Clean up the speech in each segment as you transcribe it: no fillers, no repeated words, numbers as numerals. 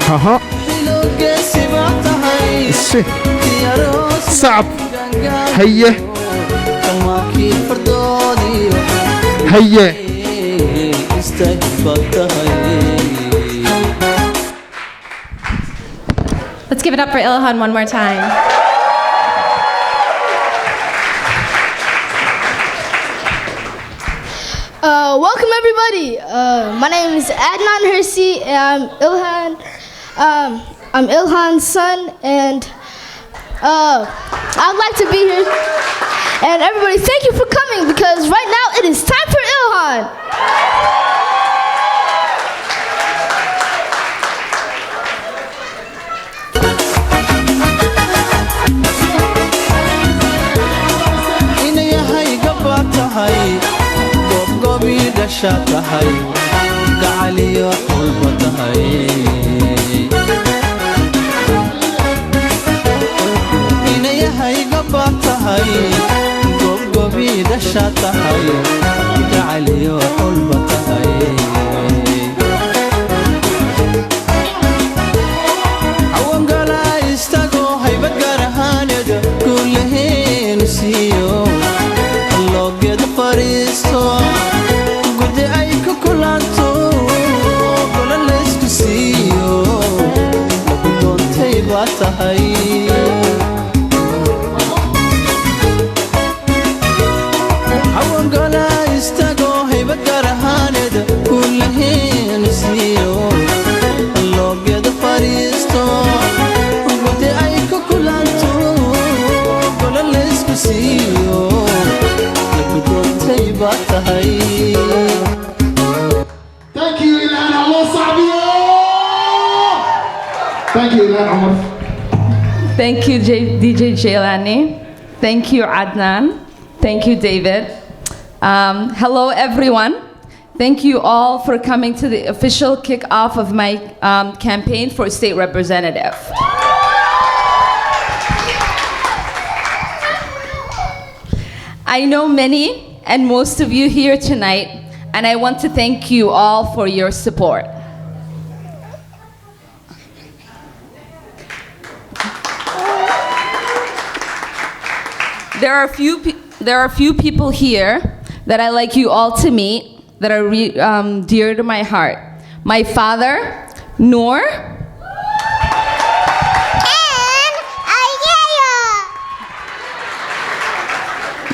ها سي صعب هيا هيا Let's give it up for Ilhan one more time. Welcome everybody. My name is Adnan Hirsi and I'm Ilhan. I'm Ilhan's son and I'd like to be here. And everybody, thank you for coming because right now it is time for Ilhan. شاتهاي قعلي وحلبتهاي إني هاي قبضتهاي قبقبي دشاتهاي قعلي وحلبتهاي عوام قلا يستقو هاي بقرهان يد كلهين سيو اللو قد فريستو عوام قلا يستقو هي بقرهاند كلهين سيو اللو قد فريستو قلت ايكو كلانتو قول الليسكو سيو لكدون تيباتهاي. Thank you Ilhan Allah صعبية. Thank you Ilhan Omar. Thank you, DJ Jailani. Thank you, Adnan. Thank you, David. Hello, everyone. Thank you all for coming to the official kickoff of my campaign for state representative. I know many and most of you here tonight, and I want to thank you all for your support. There are a few people here that I like you all to meet that are dear to my heart. My father, Noor. And Ayaya.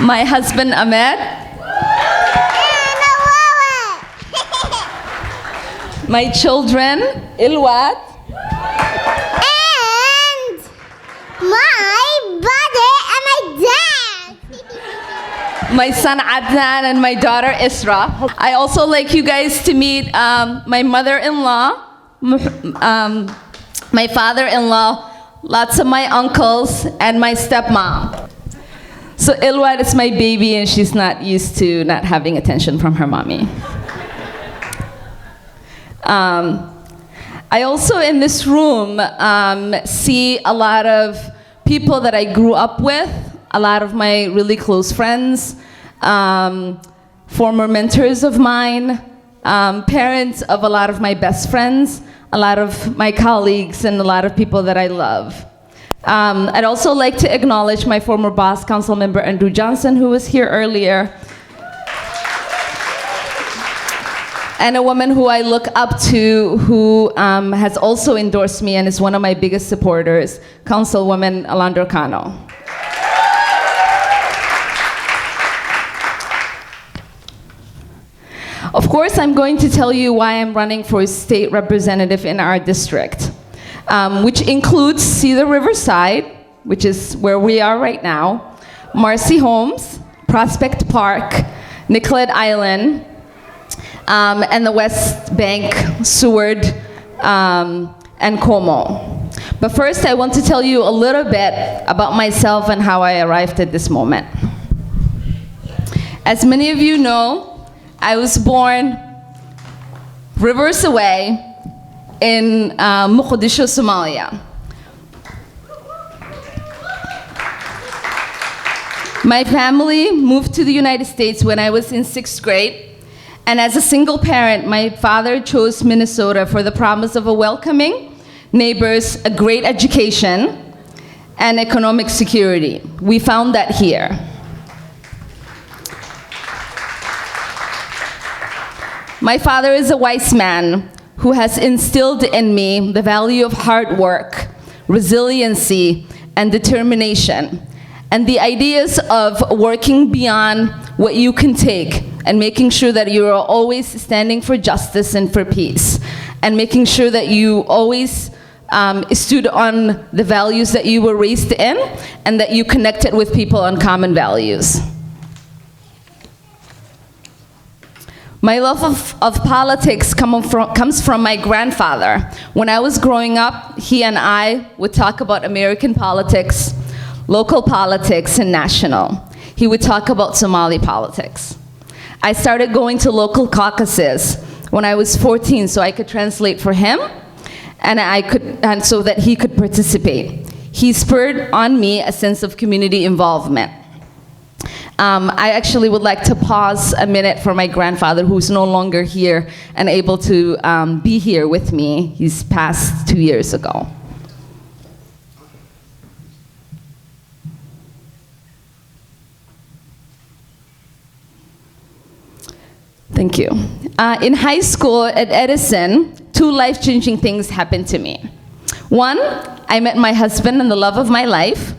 My husband, Ahmed. And Awawa. My children, Ilwat. And my brother and my dad. My son Adnan and my daughter Isra. I also like you guys to meet my mother-in-law, my father-in-law, lots of my uncles, and my stepmom. So Ilwat is my baby and she's not used to not having attention from her mommy. I also in this room see a lot of people that I grew up with, a lot of my really close friends, former mentors of mine, parents of a lot of my best friends, a lot of my colleagues, and a lot of people that I love. I'd also like to acknowledge my former boss, Council Member Andrew Johnson, who was here earlier, and a woman who I look up to who has also endorsed me and is one of my biggest supporters, Councilwoman Alondra Cano. Of course, I'm going to tell you why I'm running for state representative in our district, which includes Cedar Riverside, which is where we are right now, Marcy Homes, Prospect Park, Nicollet Island, and the West Bank, Seward, and Como. But first, I want to tell you a little bit about myself and how I arrived at this moment. As many of you know, I was born rivers away in Mogadishu, Somalia. My family moved to the United States when I was in 6th grade, And as a single parent, my father chose Minnesota for the promise of a welcoming neighbors, a great education, and economic security. We found that here. My father is a wise man who has instilled in me the value of hard work, resiliency, and determination, and the ideas of working beyond what you can take and making sure that you are always standing for justice and for peace, and making sure that you always stood on the values that you were raised in and that you connected with people on common values. My love of politics comes from my grandfather. When I was growing up, he and I would talk about American politics, local politics, and national. He would talk about Somali politics. I started going to local caucuses when I was 14 so I could translate for him and so that he could participate. He spurred on me a sense of community involvement. I actually would like to pause a minute for my grandfather, who's no longer here and able to be here with me. He's passed 2 years ago. Thank you. In high school at Edison, 2 life-changing things happened to me. 1, I met my husband and the love of my life.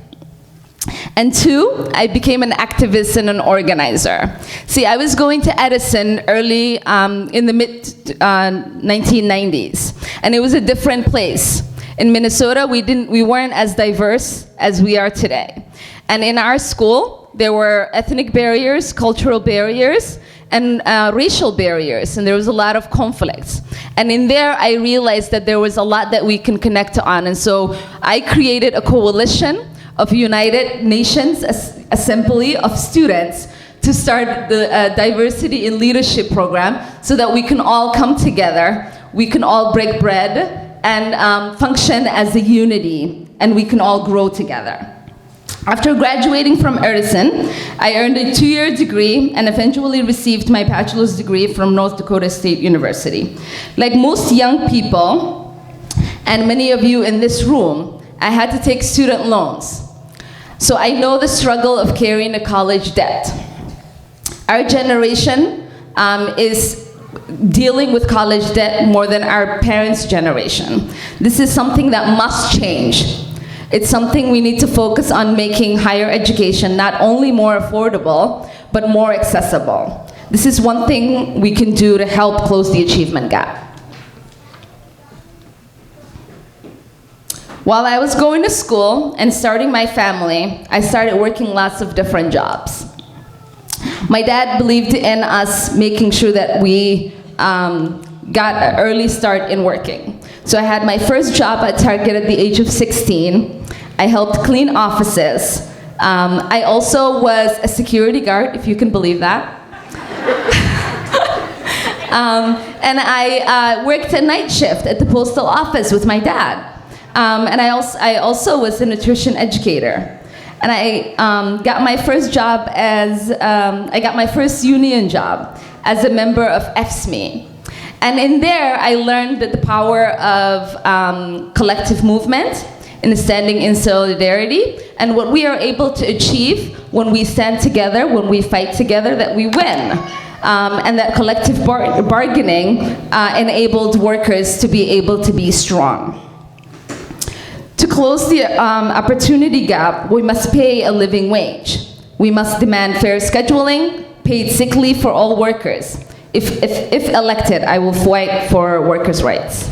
And 2, I became an activist and an organizer. See, I was going to Edison early in the mid-1990s, and it was a different place. In Minnesota, we weren't as diverse as we are today. And in our school, there were ethnic barriers, cultural barriers, and racial barriers, and there was a lot of conflicts. And in there, I realized that there was a lot that we can connect on, and so I created a coalition of United Nations Assembly of Students to start the Diversity in Leadership program so that we can all come together, we can all break bread and function as a unity, and we can all grow together. After graduating from Edison, I earned a 2-year degree and eventually received my bachelor's degree from North Dakota State University. Like most young people, and many of you in this room, I had to take student loans. So I know the struggle of carrying a college debt. Our generation is dealing with college debt more than our parents' generation. This is something that must change. It's something we need to focus on making higher education not only more affordable, but more accessible. This is one thing we can do to help close the achievement gap. While I was going to school and starting my family, I started working lots of different jobs. My dad believed in us making sure that we got an early start in working. So I had my first job at Target at the age of 16. I helped clean offices. I also was a security guard, if you can believe that. And I worked a night shift at the postal office with my dad. And I also was a nutrition educator. And I got my first job I got my first union job as a member of FSME. And in there, I learned that the power of collective movement and standing in solidarity, and what we are able to achieve when we stand together, when we fight together, that we win. And that collective bargaining enabled workers to be able to be strong. To close the opportunity gap, we must pay a living wage. We must demand fair scheduling, paid sick leave for all workers. If elected, I will fight for workers' rights.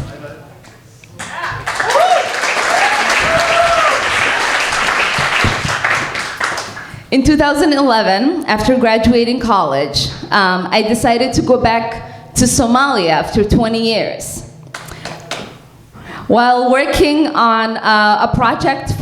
In 2011, after graduating college, I decided to go back to Somalia after 20 years. While working on a project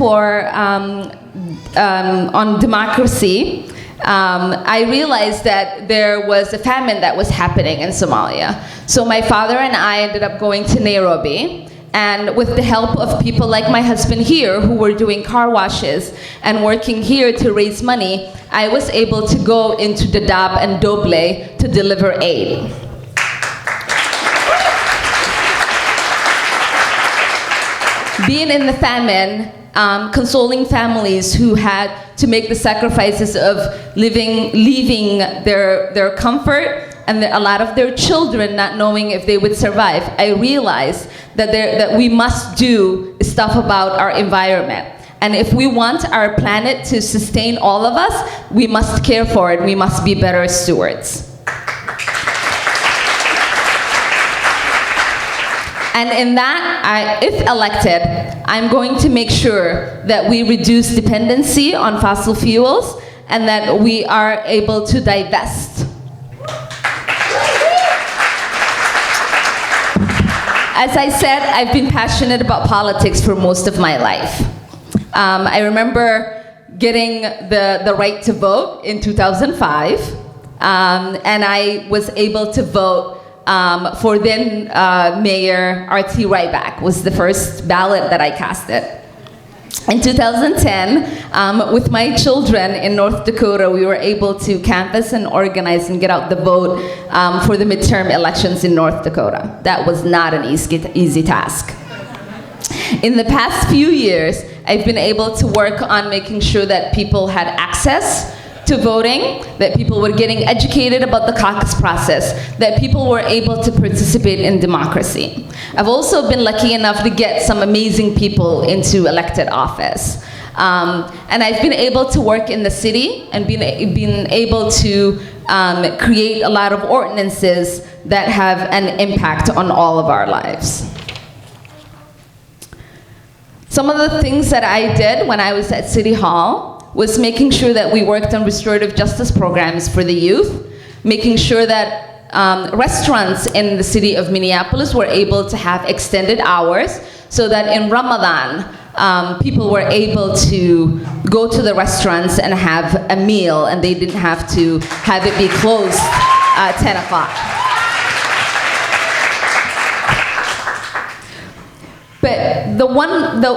on democracy, I realized that there was a famine that was happening in Somalia. So my father and I ended up going to Nairobi, and with the help of people like my husband here who were doing car washes and working here to raise money, I was able to go into Dadaab and Doble to deliver aid. being in the famine, consoling families who had to make the sacrifices of leaving their comfort and a lot of their children not knowing if they would survive, I realized that we must do stuff about our environment. And if we want our planet to sustain all of us, we must care for it. We must be better stewards. And in that, if elected, I'm going to make sure that we reduce dependency on fossil fuels and that we are able to divest. As I said, I've been passionate about politics for most of my life. I remember getting the right to vote in 2005, and I was able to vote for then Mayor R.T. Ryback. Was the first ballot that I casted. In 2010, with my children in North Dakota, we were able to canvass and organize and get out the vote for the midterm elections in North Dakota. That was not an easy task. In the past few years, I've been able to work on making sure that people had access to voting, that people were getting educated about the caucus process, that people were able to participate in democracy. I've also been lucky enough to get some amazing people into elected office. And I've been able to work in the city and been able to create a lot of ordinances that have an impact on all of our lives. Some of the things that I did when I was at City Hall was making sure that we worked on restorative justice programs for the youth, making sure that restaurants in the city of Minneapolis were able to have extended hours so that in Ramadan, people were able to go to the restaurants and have a meal and they didn't have to have it be closed at 10 o'clock. But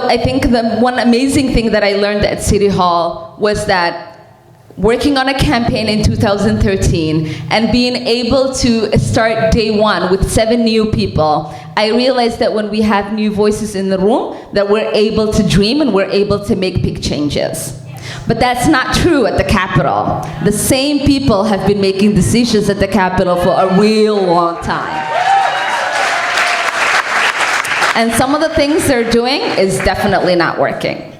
I think the one amazing thing that I learned at City Hall was that working on a campaign in 2013 and being able to start day one with 7 new people, I realized that when we have new voices in the room, that we're able to dream and we're able to make big changes. But that's not true at the Capitol. The same people have been making decisions at the Capitol for a real long time. And some of the things they're doing is definitely not working.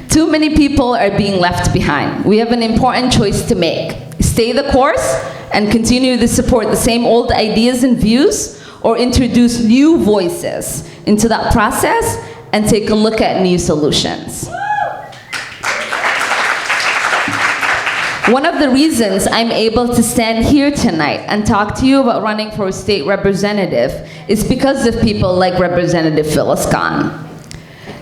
Too many people are being left behind. We have an important choice to make. Stay the course and continue to support the same old ideas and views, or introduce new voices into that process and take a look at new solutions. One of the reasons I'm able to stand here tonight and talk to you about running for a state representative is because of people like Representative Phyllis Khan.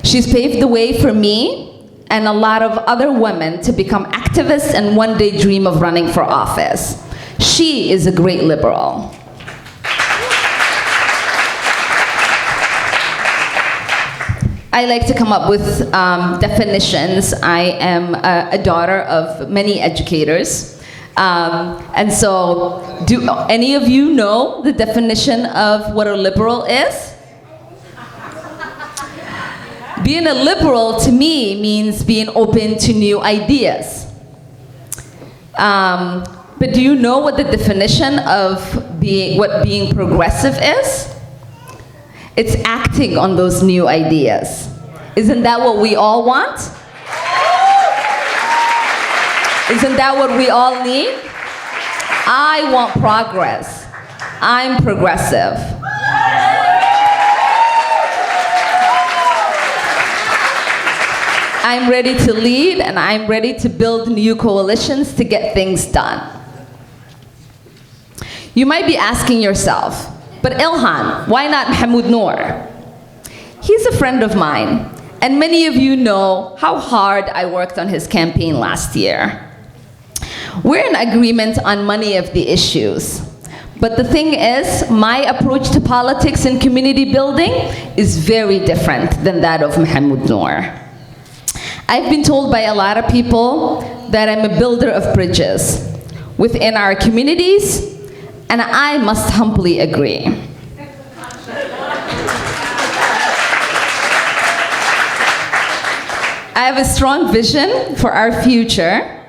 She's paved the way for me and a lot of other women to become activists and one day dream of running for office. She is a great liberal. I like to come up with definitions. I am a daughter of many educators. And so, do any of you know the definition of what a liberal is? Being a liberal to me means being open to new ideas. But do you know what the definition of what being progressive is? It's acting on those new ideas. Isn't that what we all want? Isn't that what we all need? I want progress. I'm progressive. I'm ready to lead and I'm ready to build new coalitions to get things done. You might be asking yourself, but Ilhan, why not Mahmoud Noor? He's a friend of mine, and many of you know how hard I worked on his campaign last year. We're in agreement on many of the issues, but the thing is, my approach to politics and community building is very different than that of Mahmoud Noor. I've been told by a lot of people that I'm a builder of bridges within our communities, and I must humbly agree. I have a strong vision for our future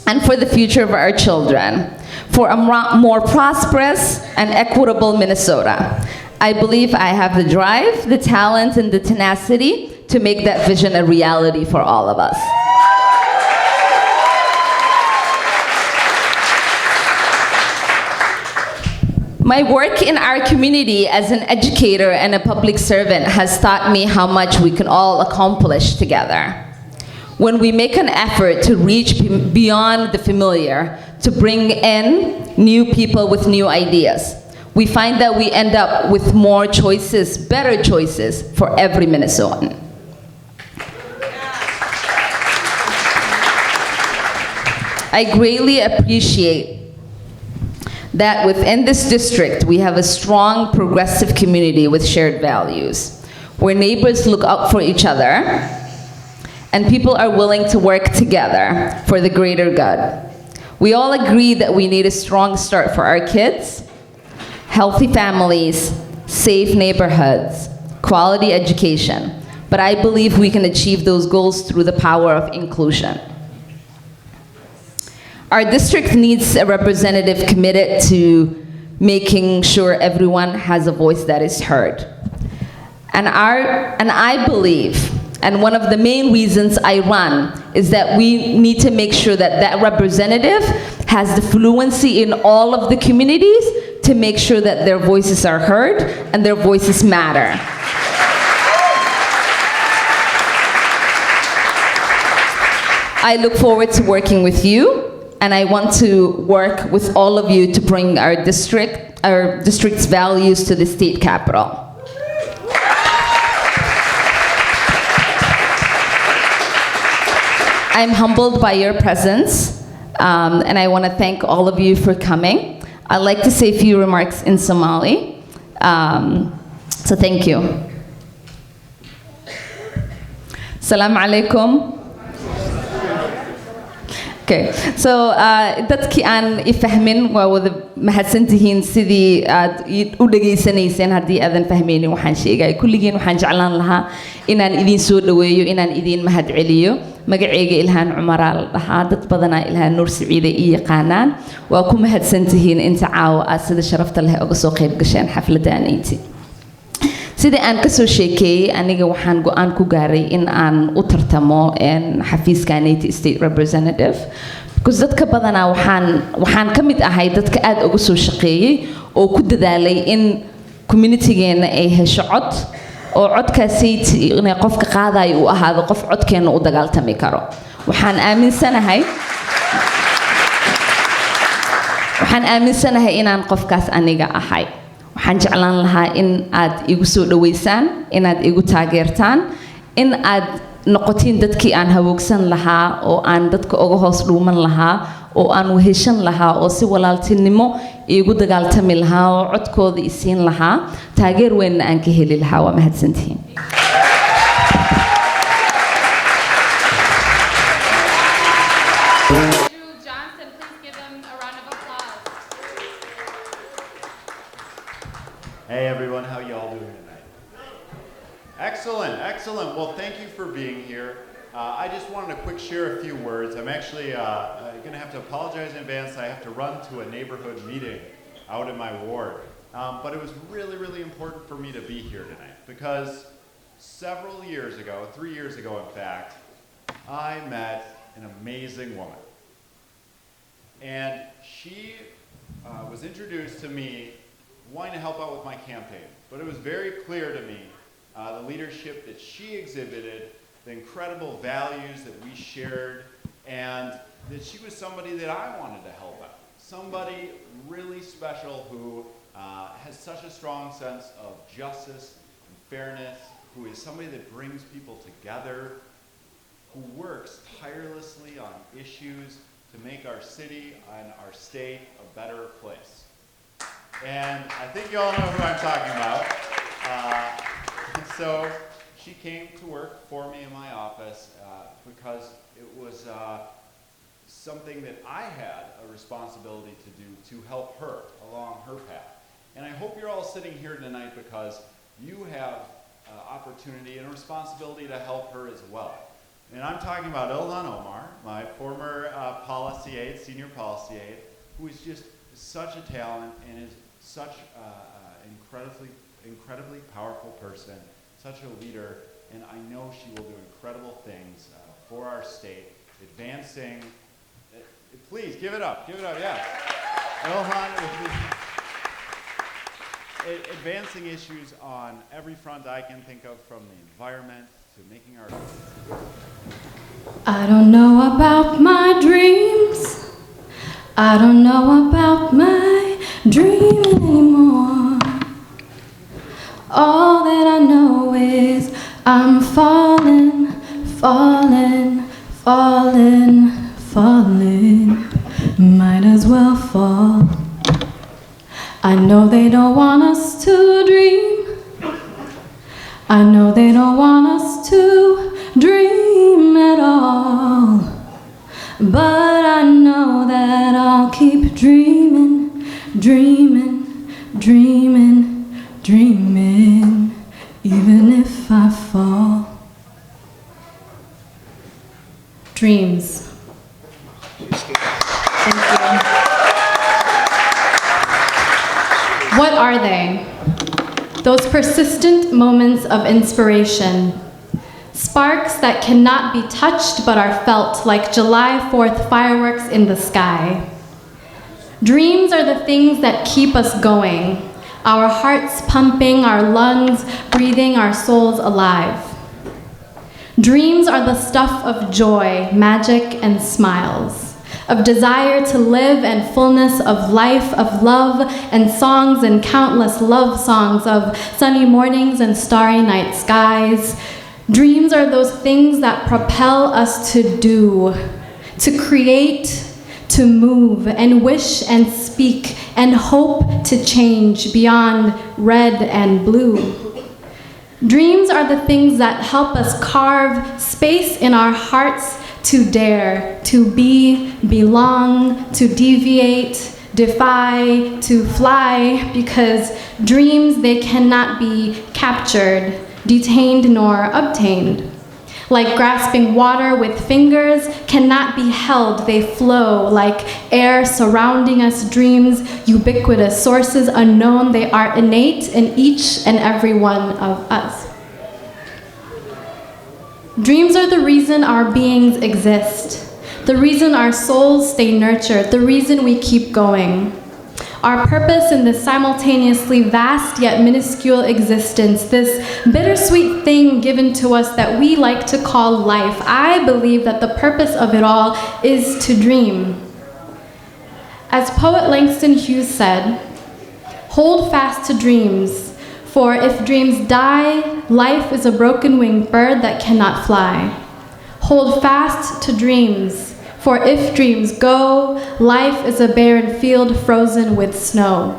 and for the future of our children, for a more prosperous and equitable Minnesota. I believe I have the drive, the talent, and the tenacity to make that vision a reality for all of us. My work in our community as an educator and a public servant has taught me how much we can all accomplish together. When we make an effort to reach beyond the familiar, to bring in new people with new ideas, we find that we end up with more choices, better choices for every Minnesotan. I greatly appreciate that within this district, we have a strong progressive community with shared values, where neighbors look out for each other, and people are willing to work together for the greater good. We all agree that we need a strong start for our kids, healthy families, safe neighborhoods, quality education, but I believe we can achieve those goals through the power of inclusion. Our district needs a representative committed to making sure everyone has a voice that is heard. And I believe, and one of the main reasons I run, is that we need to make sure that that representative has the fluency in all of the communities to make sure that their voices are heard and their voices matter. I look forward to working with you, and I want to work with all of you to bring our district's values to the state capitol. I'm humbled by your presence, and I want to thank all of you for coming. I'd like to say a few remarks in Somali, so thank you. Assalamu alaikum. Okay, so dadkii aan ifahmin waa wada mahadsantihiin sidii aad u dhageysanayseen. Haddii aadan fahmaynin waxaan sheegay, kulligiin waxaan jeclaan lahaa inaan idin soo dhaweeyo, inaan idin mahad celiyo. Magacayga Ilhan Omar la dhahaa, dad badanaa Ilhan Nuur Siciide ii yaqaanaan. Waa ku mahadsantihiin inta caawa aad sida sharafta leh uga soo qayb gasheen xafladanayti. Sida aan ka soo sheekeeyay, aniga waxaan go'aan ku gaaray in aan u tartamo xafiiskanayti state representative, because dadka badanaa waxaan ka mid ahay dadka aad uga soo shaqeeyay oo ku dadaalay in communitygeena ay hesho cod, oo codkaasi inay qofka qaadayo uu ahaado qof codkeena u dagaaltami karo. Waxaan aaminsanahay inaan qofkaas aniga ahay. Waxaan jeclaan lahaa in aad igu soo dhaweysaan, inaad igu taageertaan, in aad noqotiin dadkii aan hawoogsan lahaa, oo aan dadka uga hoos dhuuman lahaa, oo aan weheshan lahaa, oo si walaaltinimo igu dagaaltami lahaa, oo codkooda isiin lahaa, taageer weynna aan ka heli lahaa. Waa mahadsantihiin. Hey everyone, how y'all doing tonight? Excellent, excellent. Well, thank you for being here. I just wanted to share a few words. I'm actually going to have to apologize in advance. I have to run to a neighborhood meeting out in my ward. But it was really, really important for me to be here tonight because several years ago, 3 years ago in fact, I met an amazing woman. And she was introduced to me wanting to help out with my campaign. But it was very clear to me the leadership that she exhibited, the incredible values that we shared, and that she was somebody that I wanted to help out. Somebody really special who has such a strong sense of justice and fairness, who is somebody that brings people together, who works tirelessly on issues to make our city and our state a better place. And I think you all know who I'm talking about. So she came to work for me in my office because it was something that I had a responsibility to do to help her along her path. And I hope you're all sitting here tonight because you have opportunity and a responsibility to help her as well. And I'm talking about Ilhan Omar, my former policy aide, senior policy aide, who is just such a talent and is such an incredibly powerful person, such a leader, and I know she will do incredible things for our state, advancing. Please give it up, yes. Ilhan, advancing issues on every front I can think of, from the environment to making our... I don't know about my dreams. I don't know about my dream anymore. All that I know is I'm falling, falling, falling, falling. Might as well fall. I know they don't want us to dream. I know they don't want us to dream at all. But I know that I'll keep dreaming, dreaming, dreaming, dreaming, even if I fall. Dreams. Thank you. What are they? Those persistent moments of inspiration. Sparks that cannot be touched but are felt like July 4th fireworks in the sky. Dreams are the things that keep us going, our hearts pumping, our lungs breathing, our souls alive. Dreams are the stuff of joy, magic, and smiles, of desire to live and fullness of life, of love and songs and countless love songs, of sunny mornings and starry night skies. Dreams are those things that propel us to do, to create, to move, and wish and speak, and hope to change beyond red and blue. Dreams are the things that help us carve space in our hearts to dare, to be, belong, to deviate, defy, to fly, because dreams, they cannot be captured, detained, nor obtained. Like grasping water with fingers, cannot be held, they flow. Like air surrounding us, dreams, ubiquitous, sources unknown, they are innate in each and every one of us. Dreams are the reason our beings exist, the reason our souls stay nurtured, the reason we keep going. Our purpose in this simultaneously vast yet minuscule existence, this bittersweet thing given to us that we like to call life, I believe that the purpose of it all is to dream. As poet Langston Hughes said, "Hold fast to dreams, for if dreams die, life is a broken-winged bird that cannot fly. Hold fast to dreams, for if dreams go, life is a barren field frozen with snow."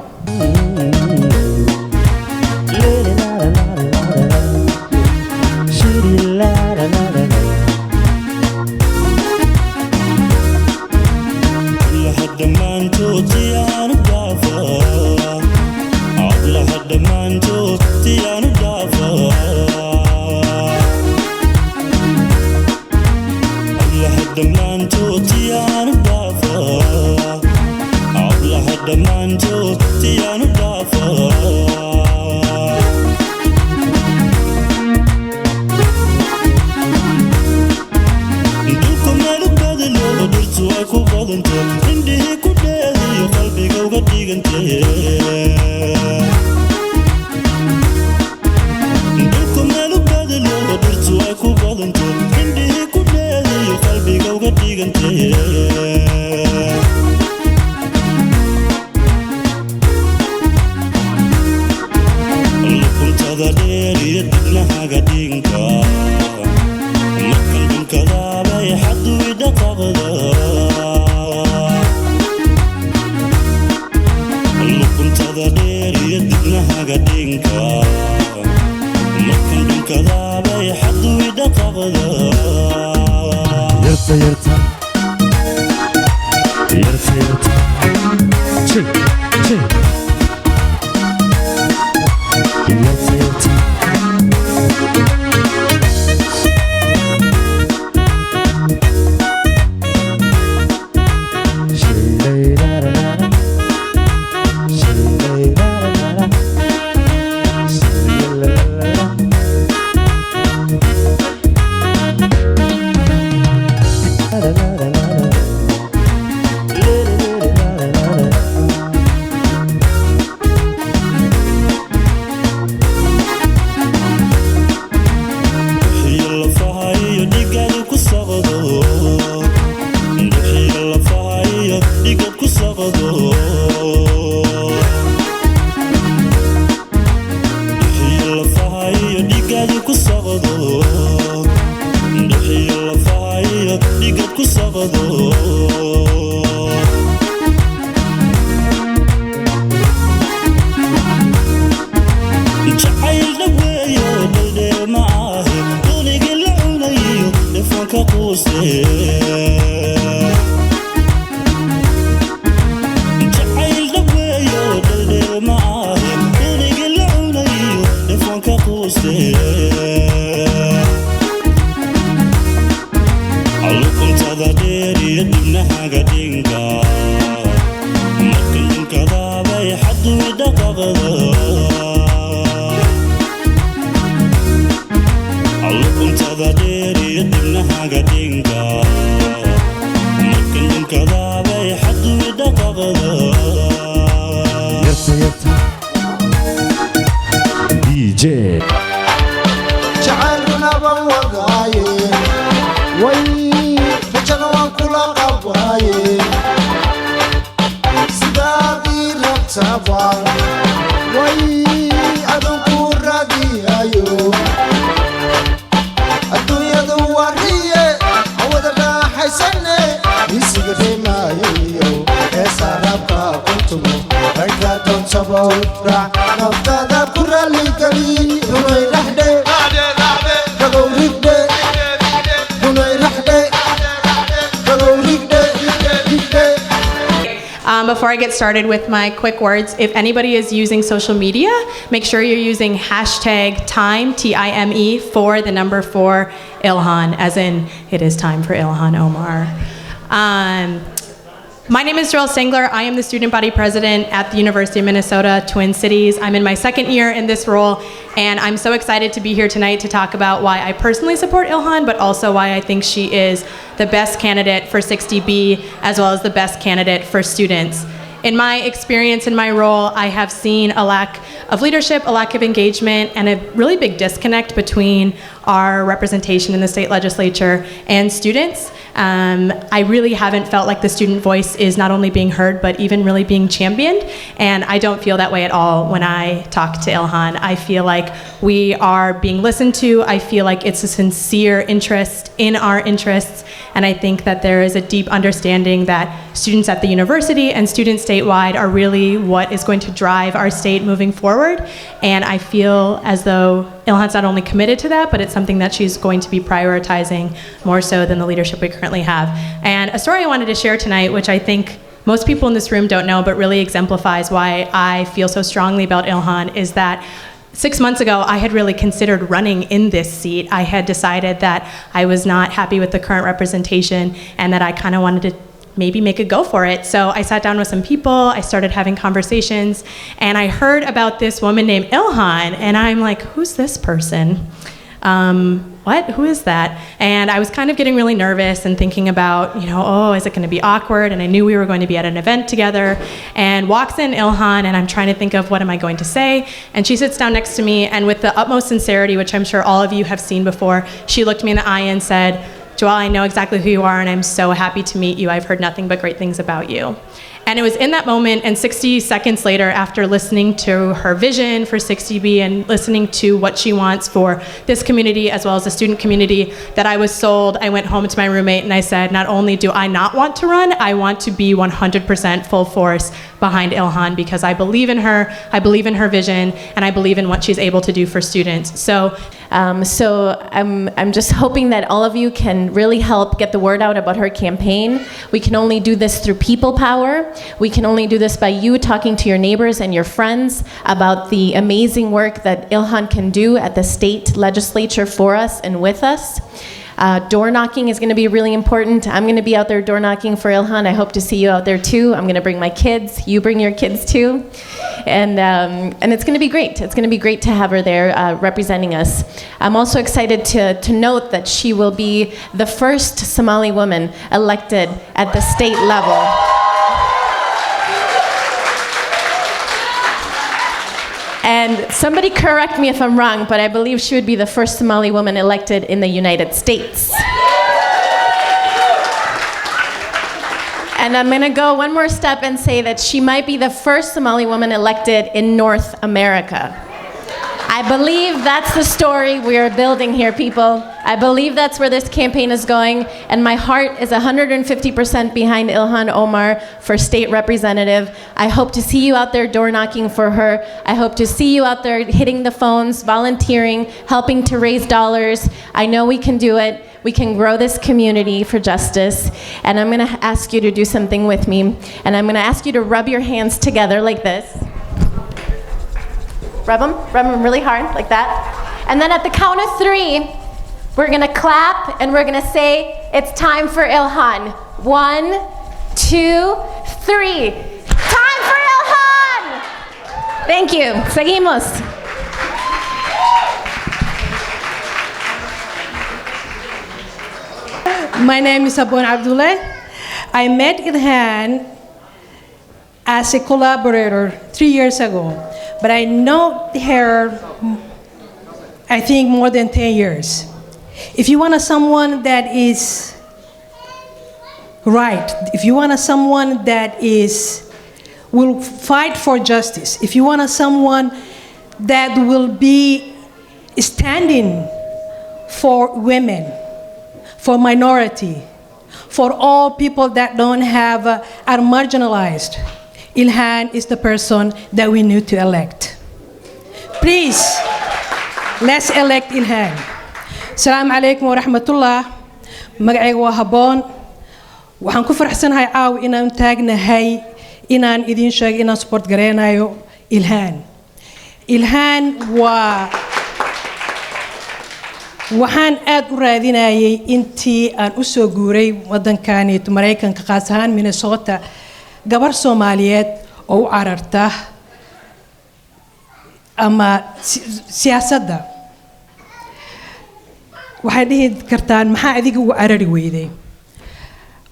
jacayl dhaweeyo daldheel maahe deriga la cunayo dhafoonka quuste allukuntada dheer iyo dibnahaga dhinka markan dhunkadaabay xadduwi dhaqaqda allukuntada dheer iyo dibnahaga dhinka markan dhunkadaabay xadduwi dhaqaqda DJ jacaylkuna baan wadaaye way rajana waan kula qabaaye sidaad ii rabtaba way adunku raadiyayo adduunyadu wariye awada raaxaysane isiga reemaayo heesaa raabka kuntumo ragga doontabow raac naftada ku raalligeli runay raxdhe ragow rigdhe runay raxdhe ragow rigdhe rigdhe. Before I get started with my quick words, if anybody is using social media, make sure you're using hashtag time, T-I-M-E, for the number 4 Ilhan, as in it is time for Ilhan Omar. My name is Joelle Sengler. I am the student body president at the University of Minnesota, Twin Cities. I'm in my second year in this role, and I'm so excited to be here tonight to talk about why I personally support Ilhan, but also why I think she is the best candidate for 60B, as well as the best candidate for students. In my experience in my role, I have seen a lack of leadership, a lack of engagement, and a really big disconnect between our representation in the state legislature and students. I really haven't felt like the student voice is not only being heard, but even really being championed. And I don't feel that way at all when I talk to Ilhan. I feel like we are being listened to. I feel like it's a sincere interest in our interests. And I think that there is a deep understanding that students at the university and students statewide are really what is going to drive our state moving forward. And I feel as though Ilhan's not only committed to that, but it's something that she's going to be prioritizing more so than the leadership we currently have. And a story I wanted to share tonight, which I think most people in this room don't know, but really exemplifies why I feel so strongly about Ilhan, is that 6 months ago, I had really considered running in this seat. I had decided that I was not happy with the current representation and that I kind of wanted to maybe make a go for it. So I sat down with some people, I started having conversations, and I heard about this woman named Ilhan, and I'm like, who's this person? What? Who is that? And I was kind of getting really nervous and thinking about, oh, is it going to be awkward? And I knew we were going to be at an event together. And walks in Ilhan, and I'm trying to think of what am I going to say. And she sits down next to me, and with the utmost sincerity, which I'm sure all of you have seen before, she looked me in the eye and said, Joelle, I know exactly who you are, and I'm so happy to meet you. I've heard nothing but great things about you. And it was in that moment, and 60 seconds later, after listening to her vision for 60B and listening to what she wants for this community as well as the student community, that I was sold. I went home to my roommate and I said, not only do I not want to run, I want to be 100% full force behind Ilhan, because I believe in her vision, and I believe in what she's able to do for students. So I'm just hoping that all of you can really help get the word out about her campaign. We can only do this through people power. We can only do this by you talking to your neighbors and your friends about the amazing work that Ilhan can do at the state legislature for us and with us. Door knocking is going to be really important. I'm going to be out there door knocking for Ilhan. I hope to see you out there too. I'm going to bring my kids. You bring your kids too. And it's going to be great. It's going to be great to have her there representing us. I'm also excited to note that she will be the first Somali woman elected at the state level. And somebody correct me if I'm wrong, but I believe she would be the first Somali woman elected in the United States. And I'm going to go one more step and say that she might be the first Somali woman elected in North America. I believe that's the story we are building here, people. I believe that's where this campaign is going, and my heart is 150% behind Ilhan Omar for state representative. I hope to see you out there door knocking for her. I hope to see you out there hitting the phones, volunteering, helping to raise dollars. I know we can do it. We can grow this community for justice. And I'm gonna ask you to do something with me. And I'm gonna ask you to rub your hands together like this. Rub them really hard, like that. And then at the count of 3, we're gonna clap and we're gonna say, it's time for Ilhan. 1, 2, 3. Time for Ilhan! Thank you. Seguimos. My name is Abon Abdullah. I met Ilhan as a collaborator 3 years ago, but I know her, I think, more than 10 years. If you want someone that is right, if you want someone that will fight for justice, if you want someone that will be standing for women, for minority, for all people that don't have, are marginalized, Ilhan is the person that we need to elect. Please, let's elect Ilhan. Assalamu alaikum wa rahmatullah. Magacayga waa Haboon. Waxaan ku faraxsanahay caaw inaan taagnahay inaan idin sheego inaan support gareynayo Ilhan. Ilhan waxaan aad u raadinayay intii aan u soo guuray waddankani Mareykanka qaas ahaan Minnesota gabar Soomaaliyeed oo u cararta ama siyaasadda. Waxay dhihi kartaan maxaa adiga ugu carari weyday?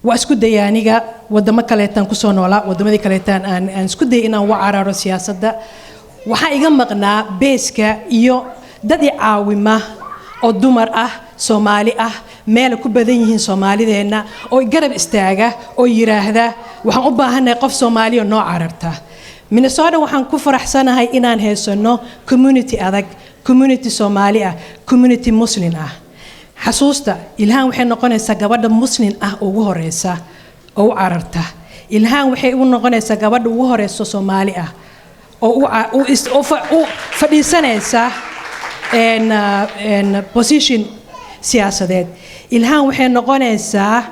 Waa isku dayay aniga wadamo kaleetaan ku soo noolaa, wadamadii kaleetaan aan isku dayay inaan uga cararo siyaasadda. Waxaa iga maqnaa beeska iyo dad i caawima oo dumar ah, Soomaali ah, meel ku badan yihiin Soomaalideena oo garab istaaga oo yiraahda waxaan u baahanahay qof Soomaali oo noo cararta. Minnesota waxaan ku faraxsanahay inaan heesano community adag, community Soomaali ah, community Muslim ah. Xasuusta Ilhan waxay noqonaysaa gabadha Muslim ah ugu horeysa oo u cararta. Ilhan waxay u noqonaysaa gabadha ugu horeysa Soomaali ah oo u fadhiisanaysa position siyaasadeed. Ilhan waxay noqonaysaa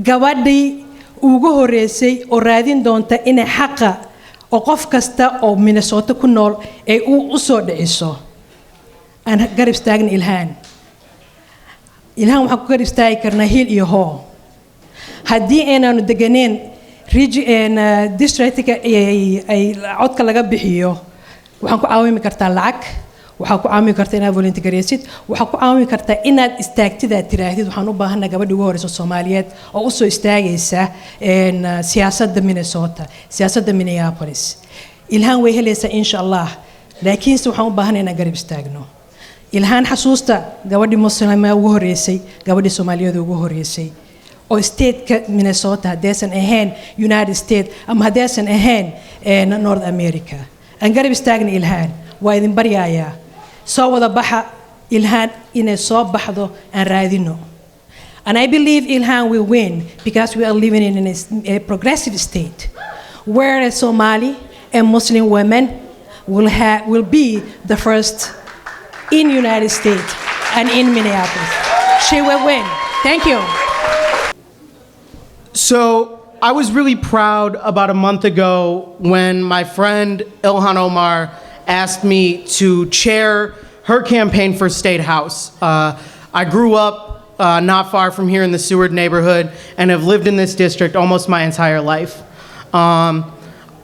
gabadhii ugu horeysay oo raadin doonta inay xaqa oo qof kasta oo Minnesota ku nool ay u soo dhiciso. Aan garab istaagin Ilhan. Ilhan waxaan ku garab istaagi karnaa hiil iyo hoo. Haddii aynaanu deganeen districtka ay codka laga bixiyo, waxaan ku caawimi kartaa lacag, waxaa ku caawimi kartaa inaad volunteeraysid, waxaa ku caawimi kartaa inaad istaagtid aad tiraahdid waxaan u baahanahay gabadha ugu horeysa Soomaaliyeed oo u soo istaagaysa siyaasadda Minnesota, siyaasadda Minneapolis. Ilhan way helaysaa insha Allah, laakiinse waxaan u baahanahay inaan garab istaagno. Ilhan xasuusta gabadhii Muslima ugu horeysay, gabadhii Soomaaliyeed ugu horeysay oo state-ka Minnesota haddaysan ahayn United States ama haddaysan ahayn North America. Aan garab istaagna Ilhan, waa idin baryayaa. Soo wada baxa Ilhan inay soo baxdo aan raadino. And I believe Ilhan will win because we are living in a progressive state where a Somali and Muslim women will be the first in United States and in Minneapolis. She will win. Thank you. So I was really proud about a month ago when my friend Ilhan Omar asked me to chair her campaign for State House. I grew up not far from here in the Seward neighborhood and have lived in this district almost my entire life.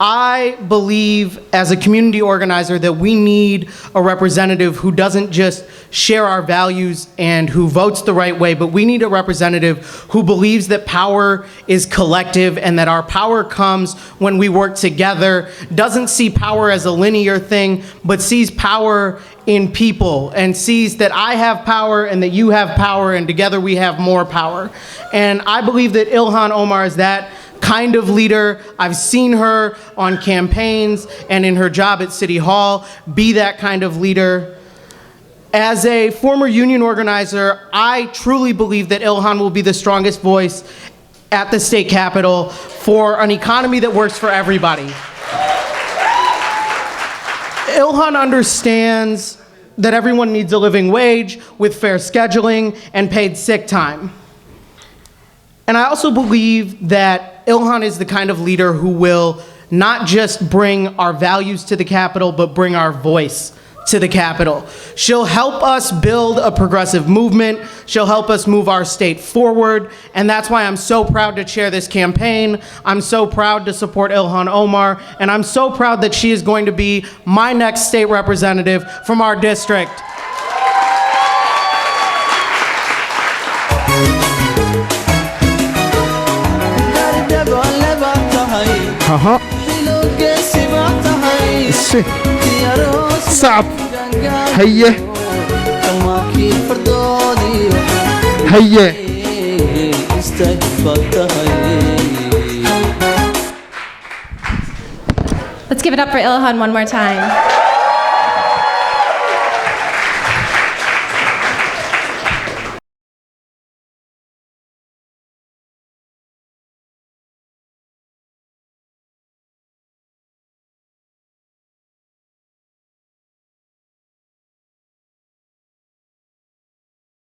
I believe as a community organizer that we need a representative who doesn't just share our values and who votes the right way, but we need a representative who believes that power is collective and that our power comes when we work together, doesn't see power as a linear thing, but sees power in people and sees that I have power and that you have power and together we have more power. And I believe that Ilhan Omar is that kind of leader. I've seen her on campaigns and in her job at City Hall be that kind of leader. As a former union organizer, I truly believe that Ilhan will be the strongest voice at the state capitol for an economy that works for everybody. Ilhan understands that everyone needs a living wage with fair scheduling and paid sick time. And I also believe that Ilhan is the kind of leader who will not just bring our values to the Capitol, but bring our voice to the Capitol. She'll help us build a progressive movement. She'll help us move our state forward. And that's why I'm so proud to chair this campaign. I'm so proud to support Ilhan Omar. And I'm so proud that she is going to be my next state representative from our district. صعب هيا هيا Let's give it up for Ilhan one more time.